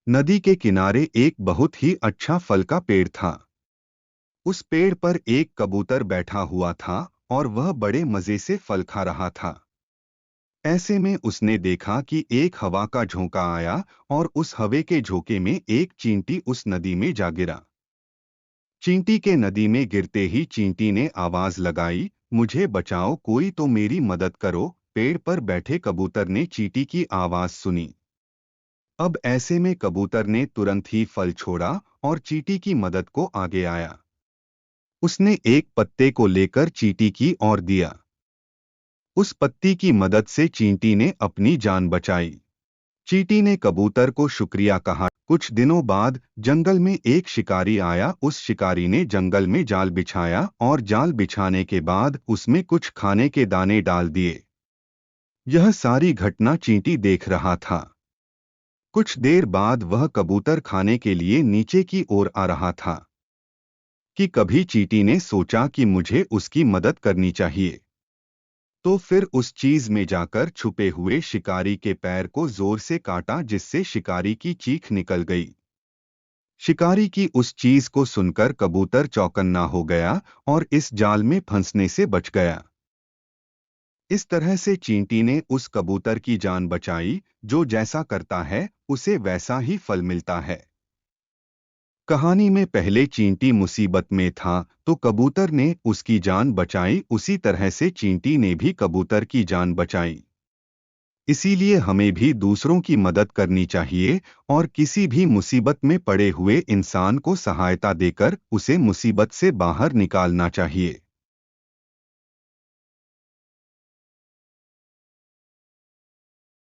नदी के किनारे एक बहुत ही अच्छा फल का पेड़ था। उस पेड़ पर एक कबूतर बैठा हुआ था और वह बड़े मजे से फल खा रहा था। ऐसे में उसने देखा कि एक हवा का झोंका आया और उस हवा के झोंके में एक चींटी उस नदी में जा गिरा। चींटी के नदी में गिरते ही चींटी ने आवाज लगाई, मुझे बचाओ, कोई तो मेरी मदद करो। पेड़ पर बैठे कबूतर ने चींटी की आवाज सुनी। अब ऐसे में कबूतर ने तुरंत ही फल छोड़ा और चींटी की मदद को आगे आया। उसने एक पत्ते को लेकर चींटी की ओर दिया। उस पत्ती की मदद से चींटी ने अपनी जान बचाई। चींटी ने कबूतर को शुक्रिया कहा। कुछ दिनों बाद जंगल में एक शिकारी आया। उस शिकारी ने जंगल में जाल बिछाया और जाल बिछाने के बाद उसमें कुछ खाने के दाने डाल दिए। यह सारी घटना चींटी देख रहा था। कुछ देर बाद वह कबूतर खाने के लिए नीचे की ओर आ रहा था कि कभी चींटी ने सोचा कि मुझे उसकी मदद करनी चाहिए। तो फिर उस चीज में जाकर छुपे हुए शिकारी के पैर को जोर से काटा, जिससे शिकारी की चीख निकल गई। शिकारी की उस चीज को सुनकर कबूतर चौकन्ना हो गया और इस जाल में फंसने से बच गया। इस तरह से चींटी ने उस कबूतर की जान बचाई। जो जैसा करता है उसे वैसा ही फल मिलता है। कहानी में पहले चींटी मुसीबत में था तो कबूतर ने उसकी जान बचाई, उसी तरह से चींटी ने भी कबूतर की जान बचाई। इसीलिए हमें भी दूसरों की मदद करनी चाहिए और किसी भी मुसीबत में पड़े हुए इंसान को सहायता देकर उसे मुसीबत से बाहर निकालना चाहिए।